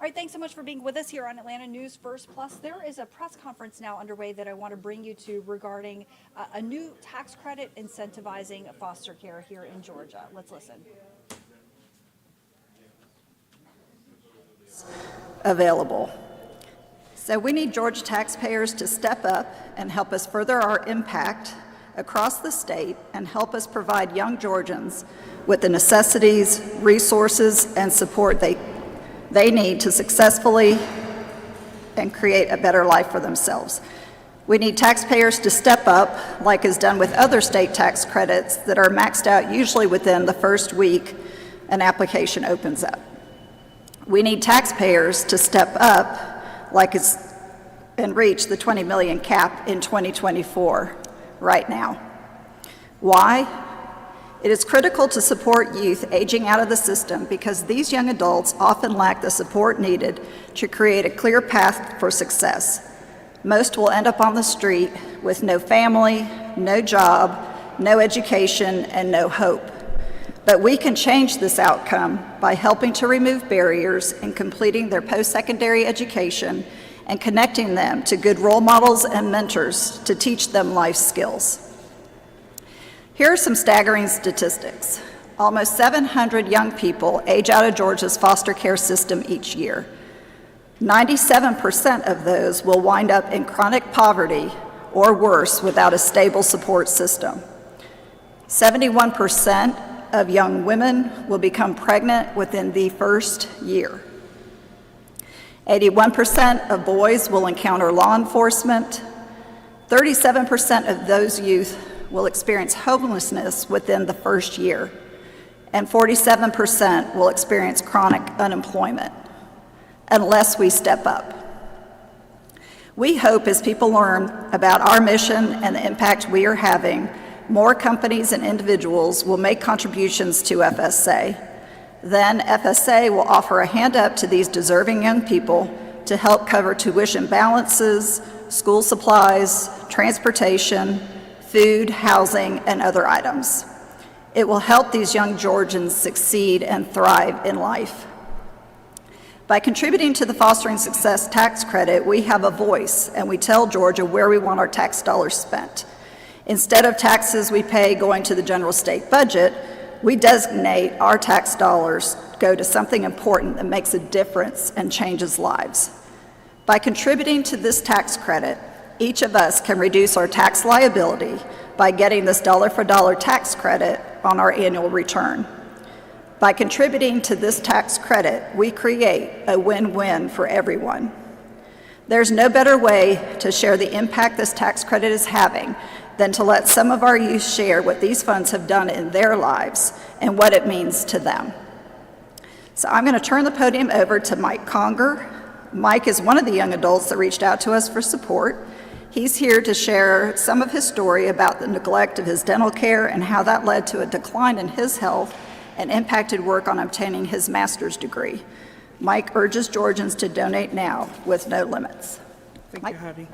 All right, thanks so much for being with us here on Atlanta News First Plus. There is a press conference now underway that I want to bring you to regarding a new tax credit incentivizing foster care here in Georgia. Let's listen. Available. So we need Georgia taxpayers to step up and help us further our impact across the state and help us provide young Georgians with the necessities, resources, and support they need to successfully and create a better life for themselves. We need taxpayers to step up, like is done with other state tax credits that are maxed out usually within the first week an application opens up. We need taxpayers to step up, like is and reach the 20 million cap in 2024 right now. Why? It is critical to support youth aging out of the system because these young adults often lack the support needed to create a clear path for success. Most will end up on the street with no family, no job, no education, and no hope. But we can change this outcome by helping to remove barriers in completing their post-secondary education and connecting them to good role models and mentors to teach them life skills. Here are some staggering statistics. Almost 700 young people age out of Georgia's foster care system each year. 97% of those will wind up in chronic poverty or worse without a stable support system. 71% of young women will become pregnant within the first year. 81% of boys will encounter law enforcement. 37% of those youth will experience homelessness within the first year, and 47% will experience chronic unemployment unless we step up. We hope as people learn about our mission and the impact we are having, more companies and individuals will make contributions to FSA. Then FSA will offer a hand up to these deserving young people to help cover tuition balances, school supplies, transportation, food, housing, and other items. It will help these young Georgians succeed and thrive in life. By contributing to the Fostering Success Tax Credit, we have a voice and we tell Georgia where we want our tax dollars spent. Instead of taxes we pay going to the general state budget, we designate our tax dollars go to something important that makes a difference and changes lives. By contributing to this tax credit, each of us can reduce our tax liability by getting this dollar-for-dollar tax credit on our annual return. By contributing to this tax credit, we create a win-win for everyone. There's no better way to share the impact this tax credit is having than to let some of our youth share what these funds have done in their lives and what it means to them. So I'm going to turn the podium over to Mike Conger. Mike is one of the young adults that reached out to us for support. He's here to share some of his story about the neglect of his dental care and how that led to a decline in his health and impacted work on obtaining his master's degree. Mike urges Georgians to donate now with no limits. Thank Mike? you, Heidi.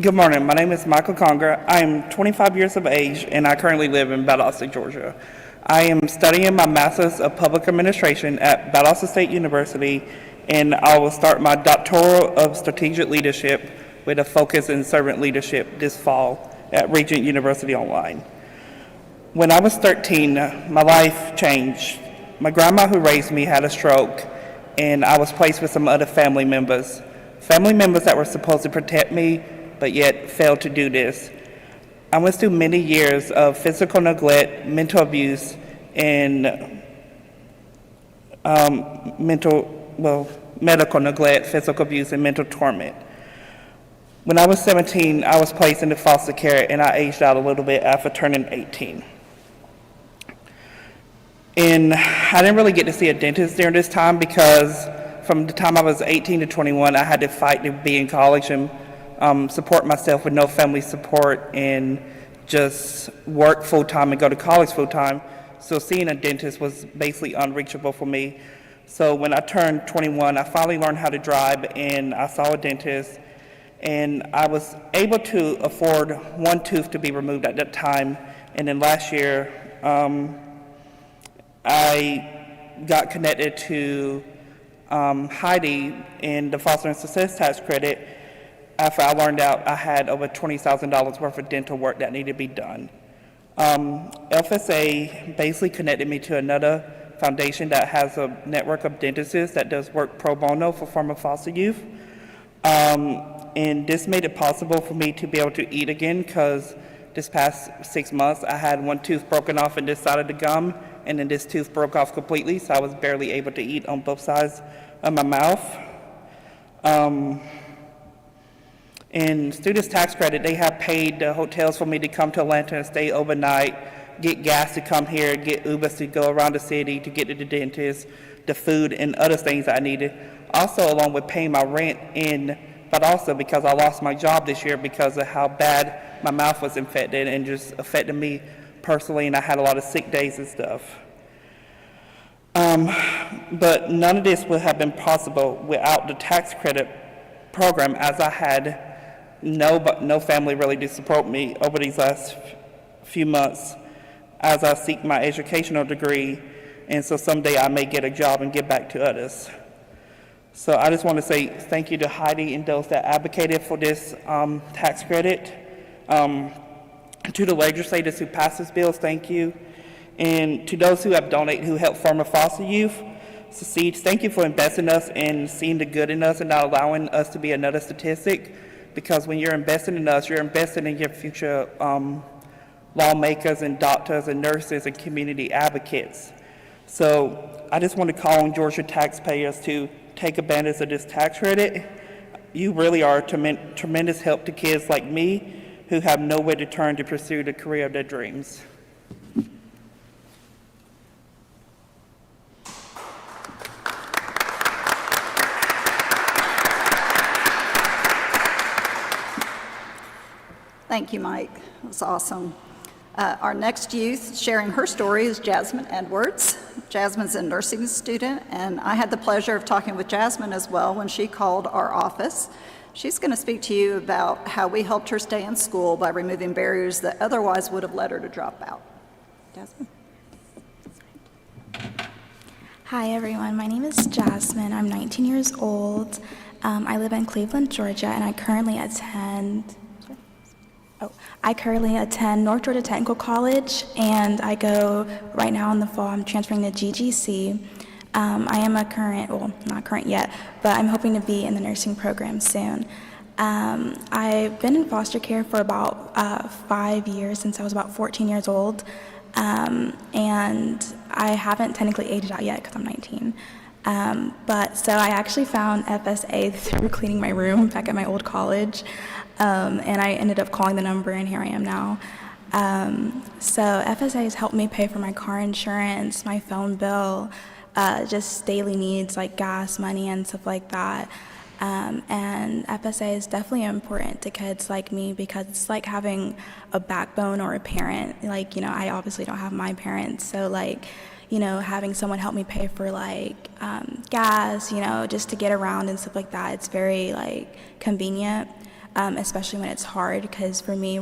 Good morning. My name is Michael Conger. I am 25 years of age, and I currently live in Valdosta, Georgia. I am studying my Master's of Public Administration at Valdosta State University, and I will start my doctoral of Strategic Leadership with a focus in servant leadership this fall at Regent University Online. When I was 13, my life changed. My grandma who raised me had a stroke, and I was placed with some other family members that were supposed to protect me, but yet failed to do this. I went through many years of physical neglect, mental abuse, and medical neglect, physical abuse, and mental torment. When I was 17, I was placed into foster care, and I aged out a little bit after turning 18. And I didn't really get to see a dentist during this time because from the time I was 18 to 21, I had to fight to be in college and support myself with no family support and just work full-time and go to college full-time. So seeing a dentist was basically unreachable for me. So when I turned 21, I finally learned how to drive, and I saw a dentist, and I was able to afford one tooth to be removed at that time, And then last year, I got connected to Heidi in the Foster and Success Tax Credit after I learned out I had over $20,000 worth of dental work that needed to be done. FSA basically connected me to another foundation that has a network of dentists that does work pro bono for former foster youth. And this made it possible for me to be able to eat again, because this past 6 months I had one tooth broken off in this side of the gum, and then this tooth broke off completely, so I was barely able to eat on both sides of my mouth. In Students Tax Credit, they have paid the hotels for me to come to Atlanta and stay overnight, get gas to come here, get Ubers to go around the city to get to the dentist, the food and other things I needed. Also, along with paying my rent but also because I lost my job this year because of how bad my mouth was infected and just affected me personally, and I had a lot of sick days and stuff. But none of this would have been possible without the tax credit program, as I had no family really to support me over these last few months as I seek my educational degree, and so someday I may get a job and give back to others. So I just want to say thank you to Heidi and those that advocated for this tax credit. To the legislators who passed this bill, thank you. And to those who have donated, who helped former foster youth succeed, thank you for investing in us and seeing the good in us and not allowing us to be another statistic. Because when you're investing in us, you're investing in your future lawmakers and doctors and nurses and community advocates. So I just want to call on Georgia taxpayers to take advantage of this tax credit. You really are a tremendous help to kids like me who have nowhere to turn to pursue the career of their dreams. Thank you, Mike. That was awesome. Our next youth sharing her story is Jasmine Edwards. Jasmine's a nursing student, and I had the pleasure of talking with Jasmine as well when she called our office. She's going to speak to you about how we helped her stay in school by removing barriers that otherwise would have led her to drop out. Jasmine? Hi, everyone. My name is Jasmine. I'm 19 years old. I live in Cleveland, Georgia, and I currently attend North Georgia Technical College, and I go right now in the fall. I'm transferring to GGC. I am not current yet, but I'm hoping to be in the nursing program soon. I've been in foster care for about 5 years, since I was about 14 years old, and I haven't technically aged out yet because I'm 19. So I actually found FSA through cleaning my room back at my old college. And I ended up calling the number, and here I am now. So FSA has helped me pay for my car insurance, my phone bill, just daily needs like gas money and stuff like that. And FSA is definitely important to kids like me because it's like having a backbone or a parent. Like, I obviously don't have my parents, so having someone help me pay for gas, just to get around and stuff like that, it's very convenient. Especially when it's hard, because for me,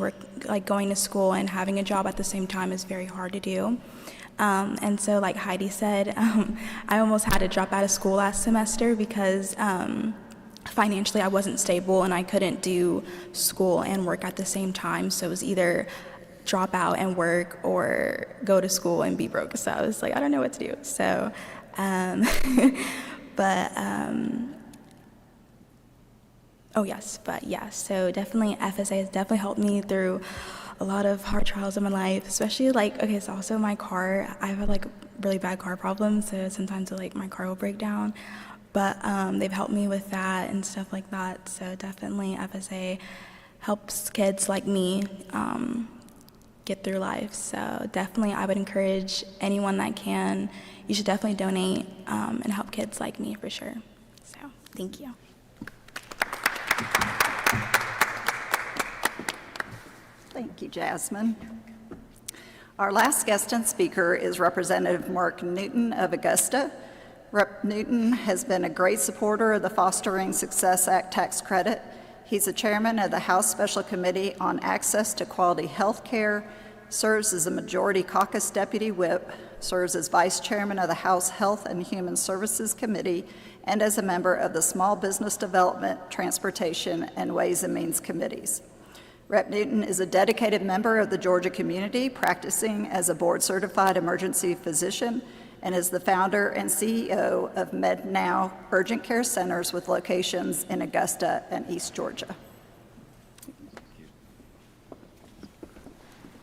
going to school and having a job at the same time is very hard to do. And so like Heidi said, I almost had to drop out of school last semester because financially I wasn't stable and I couldn't do school and work at the same time. So it was either drop out and work or go to school and be broke. So I was like, I don't know what to do. So, so definitely FSA has definitely helped me through a lot of hard trials in my life, especially so also my car, I have really bad car problems, so sometimes my car will break down, but they've helped me with that and stuff like that, so definitely FSA helps kids like me get through life, so definitely I would encourage anyone that can, you should definitely donate and help kids like me for sure, so thank you. Thank you, Jasmine. Our last guest and speaker is Representative Mark Newton of Augusta. Rep. Newton has been a great supporter of the Fostering Success Act tax credit. He's the chairman of the House Special Committee on Access to Quality Health Care serves as a Majority Caucus Deputy Whip, serves as Vice Chairman of the House Health and Human Services Committee, and as a member of the Small Business Development, Transportation, and Ways and Means Committees. Rep. Newton is a dedicated member of the Georgia community, practicing as a board-certified emergency physician, and is the founder and CEO of MedNow Urgent Care Centers with locations in Augusta and East Georgia.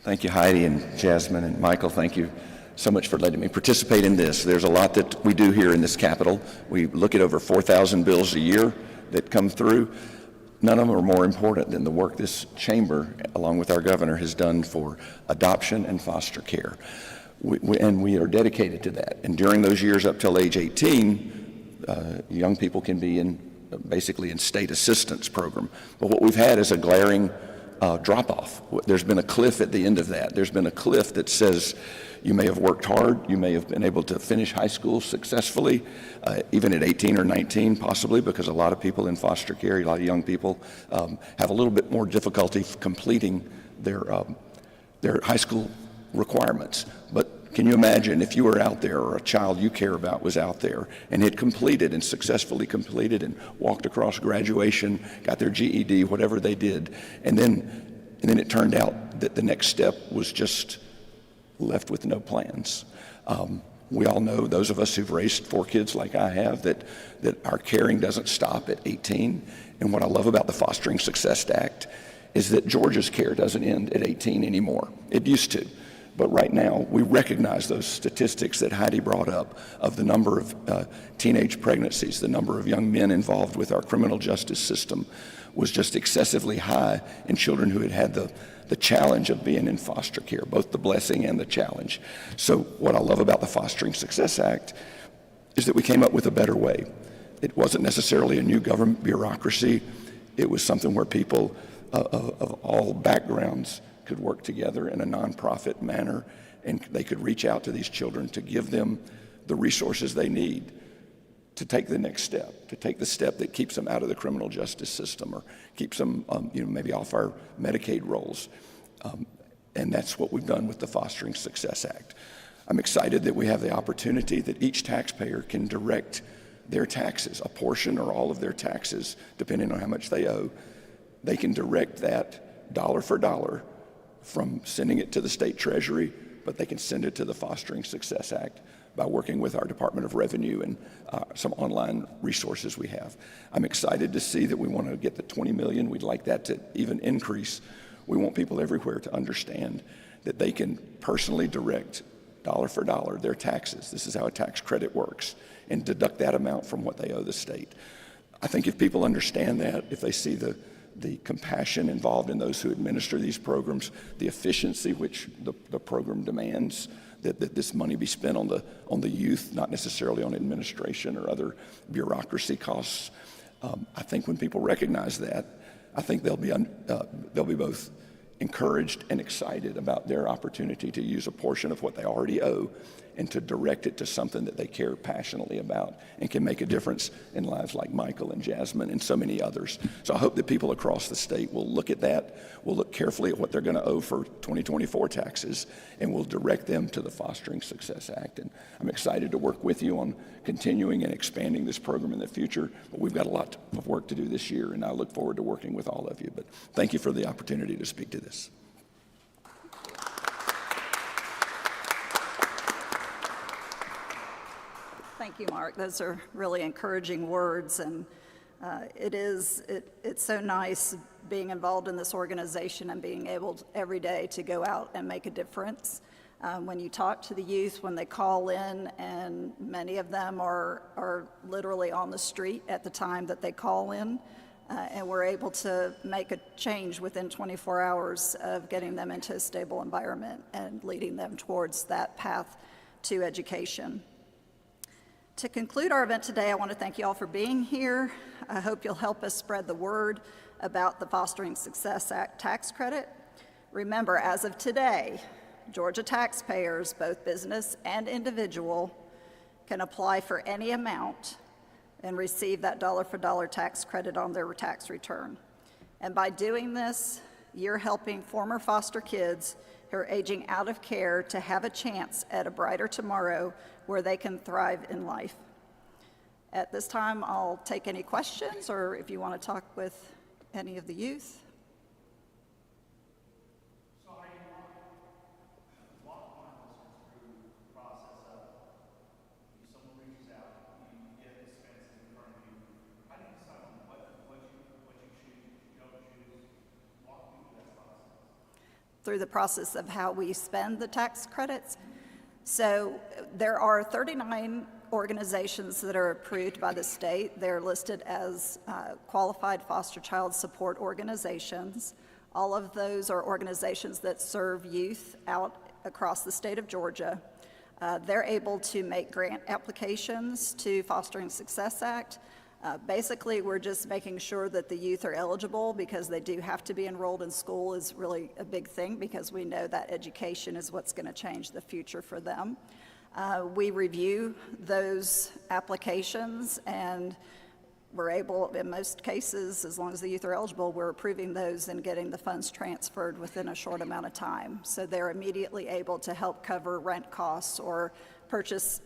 Thank you, Heidi and Jasmine and Michael. Thank you so much for letting me participate in this. There's a lot that we do here in this Capitol. We look at over 4,000 bills a year that come through. None of them are more important than the work this chamber, along with our governor, has done for adoption and foster care. And we are dedicated to that. And during those years up till age 18, young people can be basically in state assistance program. But what we've had is a glaring drop-off. There's been a cliff at the end of that. There's been a cliff that says you may have worked hard, you may have been able to finish high school successfully, even at 18 or 19 possibly, because a lot of people in foster care, a lot of young people have a little bit more difficulty completing their high school requirements. But can you imagine if you were out there, or a child you care about was out there and had completed and successfully completed and walked across graduation, got their GED, whatever they did, and then it turned out that the next step was just left with no plans. We all know, those of us who've raised 4 kids like I have, that our caring doesn't stop at 18. And what I love about the Fostering Success Act is that Georgia's care doesn't end at 18 anymore. It used to. But right now, we recognize those statistics that Heidi brought up of the number of teenage pregnancies, the number of young men involved with our criminal justice system was just excessively high in children who had the challenge of being in foster care, both the blessing and the challenge. So what I love about the Fostering Success Act is that we came up with a better way. It wasn't necessarily a new government bureaucracy. It was something where people of all backgrounds could work together in a nonprofit manner, and they could reach out to these children to give them the resources they need to take the next step, to take the step that keeps them out of the criminal justice system or keeps them maybe off our Medicaid rolls. And that's what we've done with the Fostering Success Act. I'm excited that we have the opportunity that each taxpayer can direct their taxes, a portion or all of their taxes, depending on how much they owe. They can direct that dollar for dollar from sending it to the state treasury, but they can send it to the Fostering Success Act by working with our Department of Revenue and some online resources we have. I'm excited to see that we want to get the 20 million. We'd like that to even increase. We want people everywhere to understand that they can personally direct dollar for dollar their taxes. This is how a tax credit works, and deduct that amount from what they owe the state. I think if people understand that, if they see the compassion involved in those who administer these programs, the efficiency which the program demands, that this money be spent on the youth, not necessarily on administration or other bureaucracy costs. I think when people recognize that, I think they'll be both encouraged and excited about their opportunity to use a portion of what they already owe and to direct it to something that they care passionately about and can make a difference in lives like Michael and Jasmine and so many others. So I hope that people across the state will look at that, will look carefully at what they're going to owe for 2024 taxes, and will direct them to the Fostering Success Act. And I'm excited to work with you on continuing and expanding this program in the future, but we've got a lot of work to do this year, and I look forward to working with all of you. But thank you for the opportunity to speak to this. Thank you, Mark. Those are really encouraging words, and it's so nice being involved in this organization and being able every day to go out and make a difference. When you talk to the youth, when they call in, and many of them are literally on the street at the time that they call in, and we're able to make a change within 24 hours of getting them into a stable environment and leading them towards that path to education. To conclude our event today, I want to thank you all for being here. I hope you'll help us spread the word about the Fostering Success Act tax credit. Remember, as of today, Georgia taxpayers, both business and individual, can apply for any amount and receive that dollar-for-dollar tax credit on their tax return. And by doing this, you're helping former foster kids who are aging out of care to have a chance at a brighter tomorrow where they can thrive in life. At this time, I'll take any questions, or if you want to talk with any of the youth. So how do you walk my listeners through the process of if someone reaches out, you get expenses in front of you, how do you decide on what you choose, you don't choose? Walk me through that process. Through the process of how we spend the tax credits. So there are 39 organizations that are approved by the state. They're listed as qualified foster child support organizations. All of those are organizations that serve youth out across the state of Georgia. They're able to make grant applications to Fostering Success Act. Basically, we're just making sure that the youth are eligible, because they do have to be enrolled in school is really a big thing, because we know that education is what's going to change the future for them. We review those applications, and we're able, in most cases, as long as the youth are eligible, we're approving those and getting the funds transferred within a short amount of time. So they're immediately able to help cover rent costs or purchase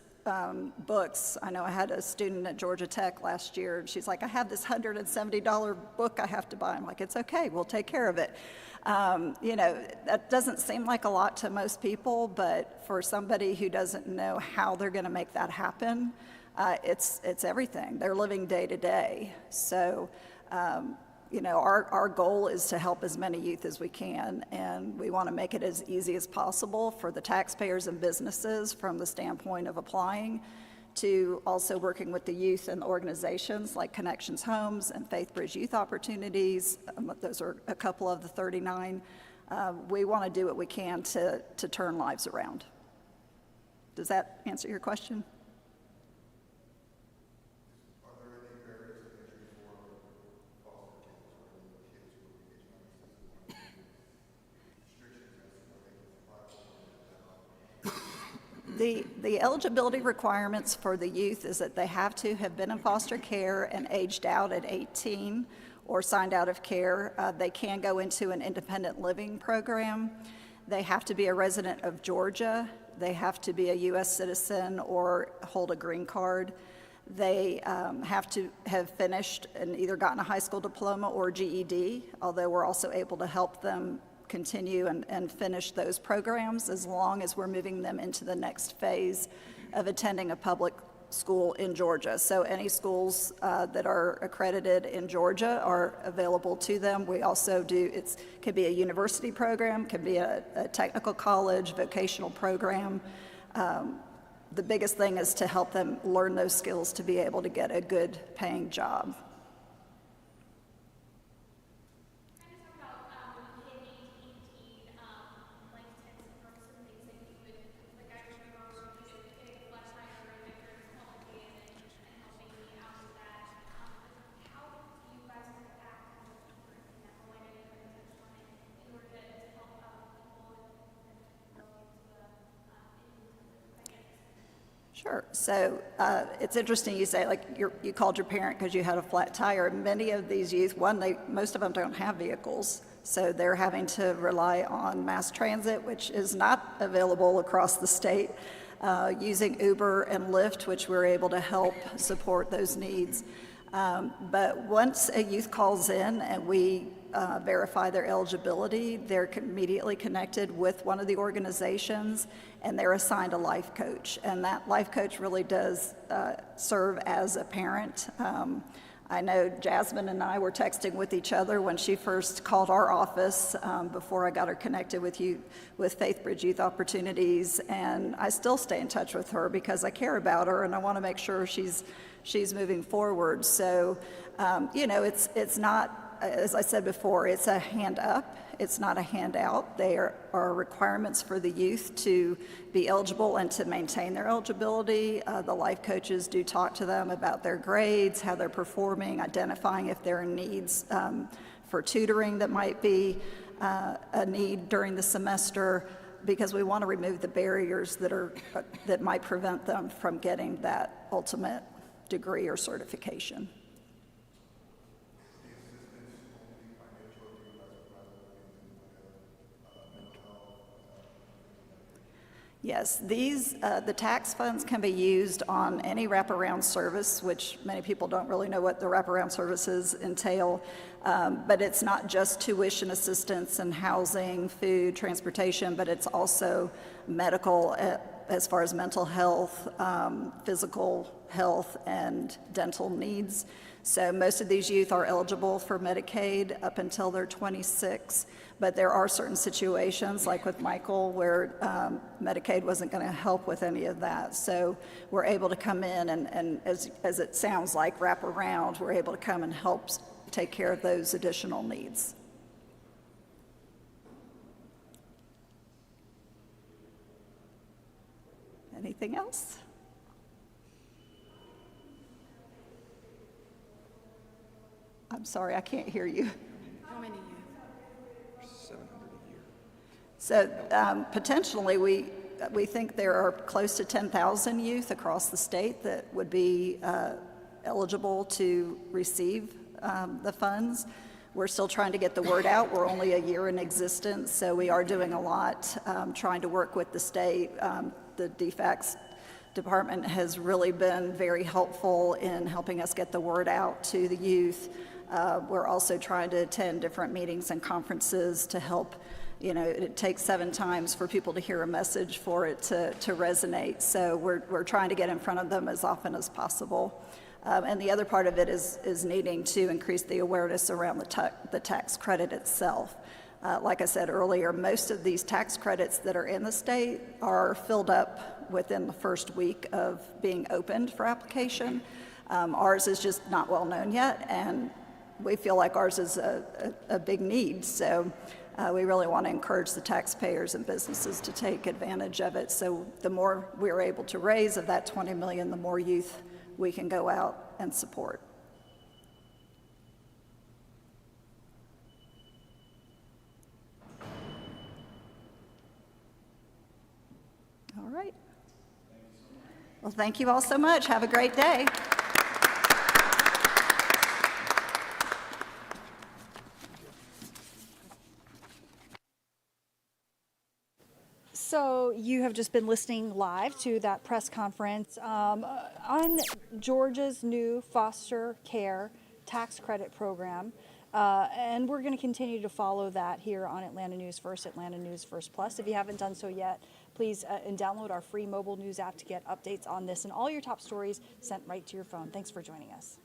books. I know I had a student at Georgia Tech last year, and she's like, I have this $170 book I have to buy. I'm like, it's okay, we'll take care of it. That doesn't seem like a lot to most people, but for somebody who doesn't know how they're going to make that happen, it's everything. They're living day to day. So, our goal is to help as many youth as we can, and we want to make it as easy as possible for the taxpayers and businesses, from the standpoint of applying to also working with the youth and organizations like Connections Homes and FaithBridge Youth Opportunities. Those are a couple of the 39. We want to do what we can to turn lives around. Does that answer your question? Are there any barriers to entry for foster kids or kids who are engaged in restrictions as to where they can apply for? The eligibility requirements for the youth is that they have to have been in foster care and aged out at 18 or signed out of care. They can go into an independent living program. They have to be a resident of Georgia. They have to be a U.S. citizen or hold a green card. They have to have finished and either gotten a high school diploma or GED, although we're also able to help them continue and finish those programs as long as we're moving them into the next phase of attending a public school in Georgia. So any schools that are accredited in Georgia are available to them. We also do, it could be a university program, could be a technical college, vocational program. The biggest thing is to help them learn those skills to be able to get a good paying job. Sure. So it's interesting you say, like, you called your parent because you had a flat tire. Many of these youth, most of them don't have vehicles, so they're having to rely on mass transit, which is not available across the state, using Uber and Lyft, which we're able to help support those needs. But once a youth calls in and we verify their eligibility, they're immediately connected with one of the organizations, and they're assigned a life coach. And that life coach really does serve as a parent. I know Jasmine and I were texting with each other when she first called our office before I got her connected with FaithBridge Youth Opportunities, and I still stay in touch with her because I care about her and I want to make sure she's moving forward. So, it's not, as I said before, it's a hand up, it's not a handout. There are requirements for the youth to be eligible and to maintain their eligibility. The life coaches do talk to them about their grades, how they're performing, identifying if there are needs for tutoring that might be a need during the semester, because we want to remove the barriers that might prevent them from getting that ultimate degree or certification. Yes, the tax funds can be used on any wraparound service, which many people don't really know what the wraparound services entail. But it's not just tuition assistance and housing, food, transportation, but it's also medical as far as mental health, physical health, and dental needs. So most of these youth are eligible for Medicaid up until they're 26, but there are certain situations, like with Michael, where Medicaid wasn't going to help with any of that. So we're able to come in and as it sounds like, wrap around, we're able to come and help take care of those additional needs. Anything else? I'm sorry, I can't hear you. How many youth? 700 a year. So potentially, we think there are close to 10,000 youth across the state that would be eligible to receive the funds. We're still trying to get the word out. We're only a year in existence, so we are doing a lot, trying to work with the state. The DFACS department has really been very helpful in helping us get the word out to the youth. We're also trying to attend different meetings and conferences to help. You know, it takes 7 times for people to hear a message for it to resonate. So we're trying to get in front of them as often as possible. And the other part of it is needing to increase the awareness around the tax credit itself. Like I said earlier, most of these tax credits that are in the state are filled up within the first week of being opened for application. Ours is just not well known yet, and we feel like ours is a big need. So we really want to encourage the taxpayers and businesses to take advantage of it. So the more we're able to raise of that 20 million, the more youth we can go out and support. All right. Well, thank you all so much. Have a great day. So you have just been listening live to that press conference on Georgia's new foster care tax credit program. And we're going to continue to follow that here on Atlanta News First, Atlanta News First Plus. If you haven't done so yet, please and download our free mobile news app to get updates on this and all your top stories sent right to your phone. Thanks for joining us.